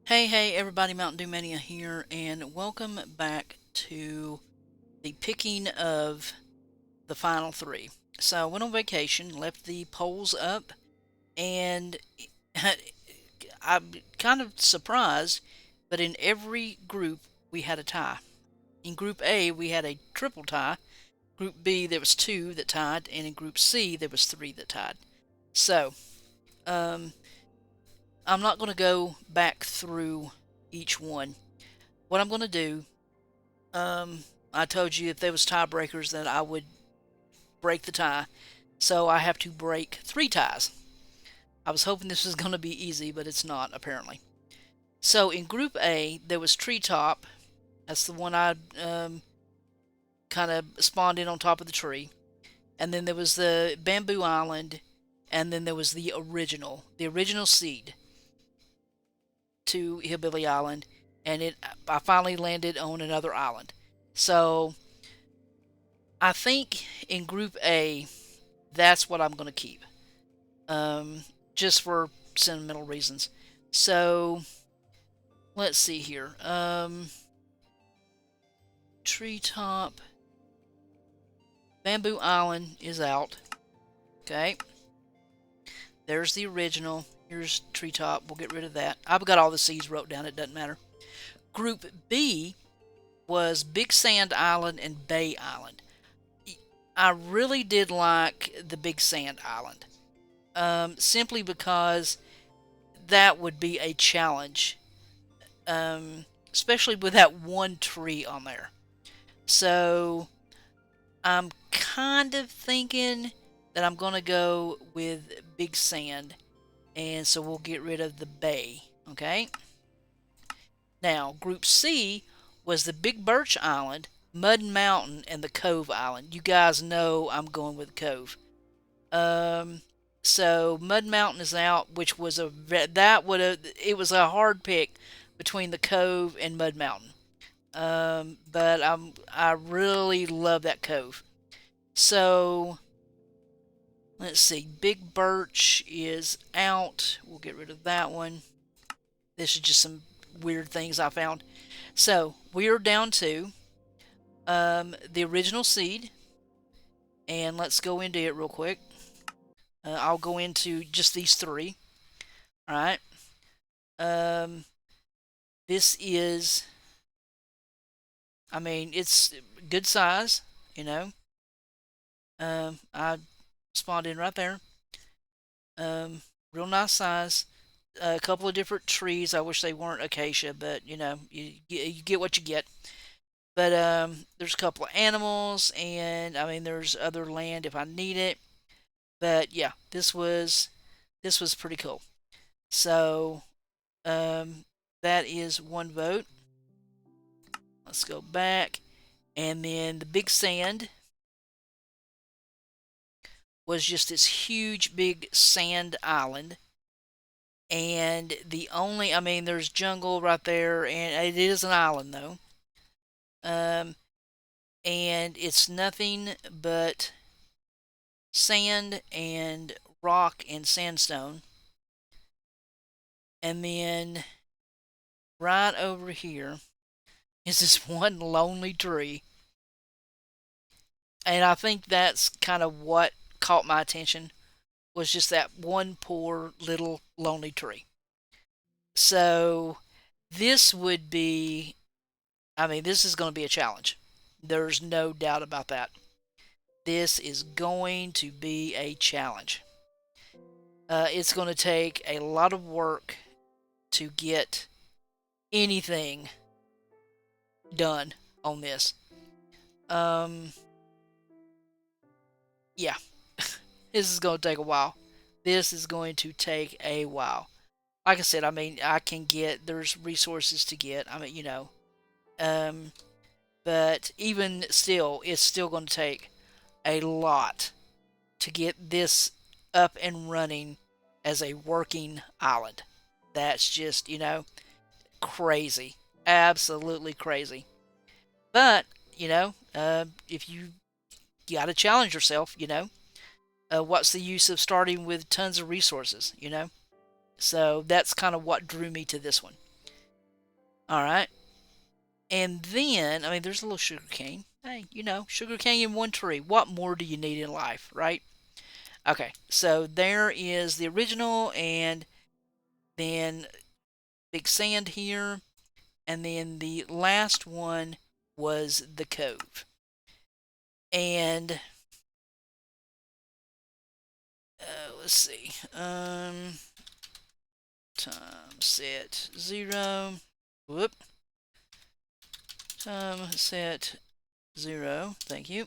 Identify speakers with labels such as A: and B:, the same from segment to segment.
A: Hey everybody, Mntdewmania here, and welcome back to the picking of the final three. So I went on vacation, left the polls up, and I'm kind of surprised, but in every group we had a tie. In Group A we had a triple tie. Group B there was two that tied, and in Group C there was three that tied. So um, I'm not going to go back through each one. What I'm going to do, Um, I told you if there was tiebreakers that I would break the tie. So I have to break three ties. I was hoping this was going to be easy, but it's not, apparently. So in Group A, there was Treetop. That's the one I kind of spawned in on top of the tree. And then there was the Bamboo Island. And then there was the original seed to Hillbilly Island. And I finally landed on another island. So I think in Group A, that's what I'm going to keep, just for sentimental reasons. So let's see here. Treetop, Bamboo Island is out. Okay, there's the original. Here's Treetop. We'll get rid of that. I've got all the C's wrote down. It doesn't matter. Group B was Big Sand Island and Bay Island. I really did like the Big Sand Island, simply because that would be a challenge, especially with that one tree on there. So I'm kind of thinking that I'm going to go with Big Sand, and so we'll get rid of the Bay. Okay. Now, Group C was the Big Birch Island, Mud Mountain, and the Cove Island. You guys know I'm going with Cove. So Mud Mountain is out, which was it was a hard pick between the Cove and Mud Mountain. But I really love that Cove. So let's see, Big Birch is out. We'll get rid of that one. This is just some weird things I found. So we are down to the original seed, and let's go into it real quick. I'll go into just these three. All right. Um, this is, I mean, it's good size. You know. I spawned in right there. Real nice size. A couple of different trees. I wish they weren't acacia, but you get what you get. But there's a couple of animals, and I mean, there's other land if I need it. But yeah, this was pretty cool. So that is one vote. Let's go back, and then the Big Sand was just this huge big sand island. And I mean, there's jungle right there, and it is an island though. Um, and it's nothing but sand and rock and sandstone. And then right over here is this one lonely tree. And I think that's kind of what caught my attention, was just that one poor little lonely tree. So this would be, I mean, this is going to be a challenge. There's no doubt about that. This is going to be a challenge. It's going to take a lot of work to get anything done on this. Um, yeah, this is going to take a while. This is going to take a while. Like I said, I mean, there's resources to get. I mean, um, but even still, it's still going to take a lot to get this up and running as a working island. That's just, crazy. Absolutely crazy. But, if you got to challenge yourself, what's the use of starting with tons of resources, So that's kind of what drew me to this one. All right. And then, I mean, there's a little sugar cane. Hey, sugar cane in one tree. What more do you need in life, right? Okay, so there is the original, and then Big Sand here, and then the last one was the Cove. And let's see, time set 0. Whoop. Time set 0. Thank you.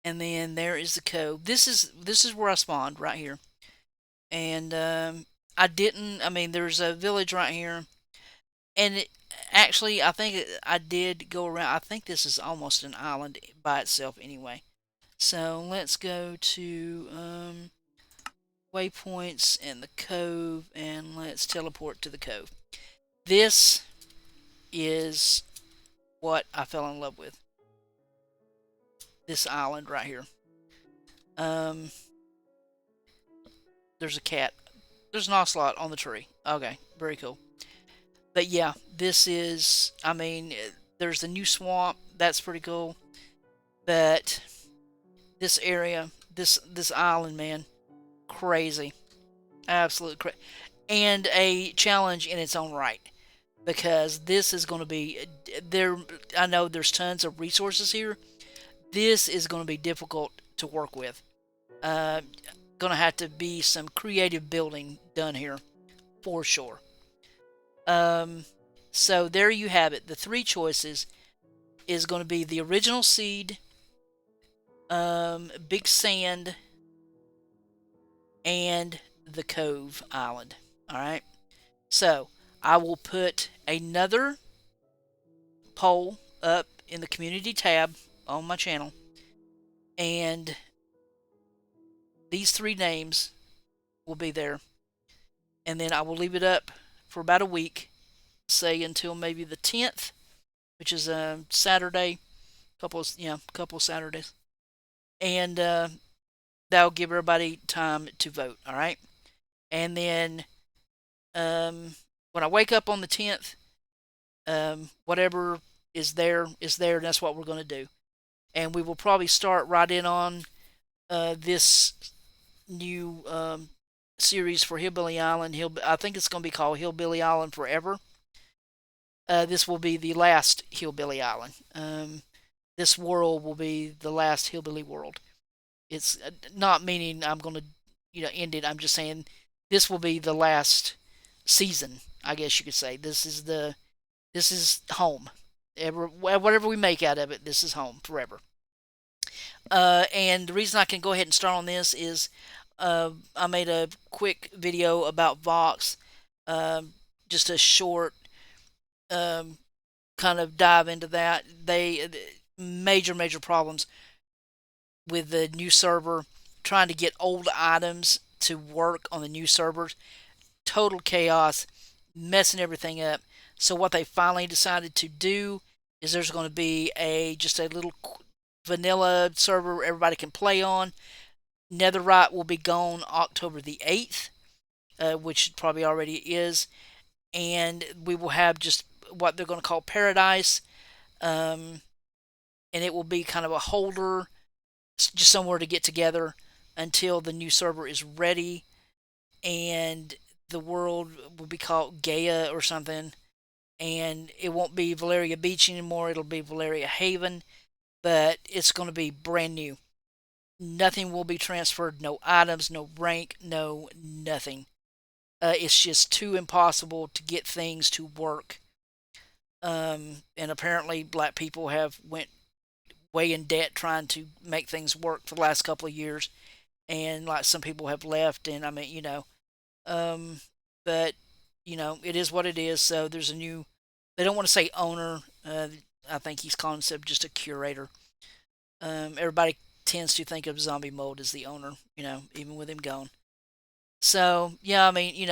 A: And then there is the Cove. This is where I spawned right here. And I didn't. I mean, there's a village right here, and actually, I think I did go around. I think this is almost an island by itself, anyway. So let's go to waypoints and the Cove, and let's teleport to the Cove. This is what I fell in love with. This island right here. Um, there's a cat. There's an ocelot on the tree. Okay, very cool. But yeah, this is. I mean, there's the new swamp. That's pretty cool. But this area, this island, man, crazy, absolute crazy, and a challenge in its own right, because this is going to be there. I know there's tons of resources here. This is going to be difficult to work with. Uh, going to have to be some creative building done here for sure. Um, so there you have it. The three choices is going to be the original seed, Big Sand, and the Cove Island. All right. So I will put another poll up in the community tab on my channel, and these three names will be there. And then I will leave it up for about a week, say until maybe the 10th, which is a Saturday, couple of Saturdays, and that'll give everybody time to vote. All right, and then when I wake up on the 10th, whatever is there, and that's what we're going to do. And we will probably start right in on this new series for Hillbilly Island. I think it's going to be called Hillbilly Island Forever. This will be the last Hillbilly Island. This world will be the last Hillbilly world. It's not meaning I'm going to, end it. I'm just saying this will be the last season. I guess you could say this is home. Whatever we make out of it, this is home forever. And the reason I can go ahead and start on this is I made a quick video about Vox, just a short um, kind of dive into that. Major problems with the new server, trying to get old items to work on the new servers. Total chaos, messing everything up. So what they finally decided to do is there's going to be just a little vanilla server everybody can play on. Netherite will be gone October the 8th, which probably already is, and we will have just what they're going to call Paradise, and it will be kind of a holder, just somewhere to get together until the new server is ready, and the world will be called Gaia or something, and it won't be Valeria Beach anymore. It'll be Valeria Haven, but it's going to be brand new. Nothing will be transferred. No items, no rank, no nothing. It's just too impossible to get things to work. And apparently, black people have went way in debt trying to make things work for the last couple of years, and like some people have left. And I mean, but it is what it is. So there's a new. They don't want to say owner. I think he's calling himself just a curator. Everybody tends to think of Zombie Mold as the owner, even with him gone. So, yeah, I mean,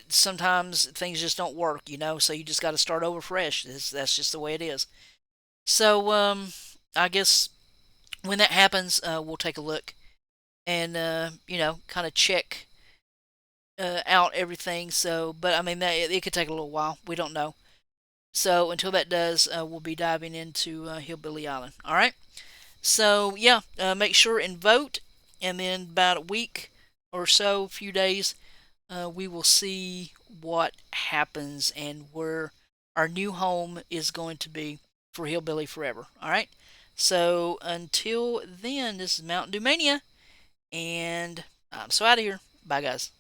A: sometimes things just don't work, so you just got to start over fresh. That's just the way it is. So, I guess when that happens, we'll take a look and, kind of check out everything. So, but I mean, it could take a little while. We don't know. So until that does, we'll be diving into Hillbilly Island. All right. So yeah, make sure and vote, and then about a week or so, few days, we will see what happens and where our new home is going to be for Hillbilly Forever. All right. So until then, this is Mntdewmania, and I'm so out of here. Bye, guys.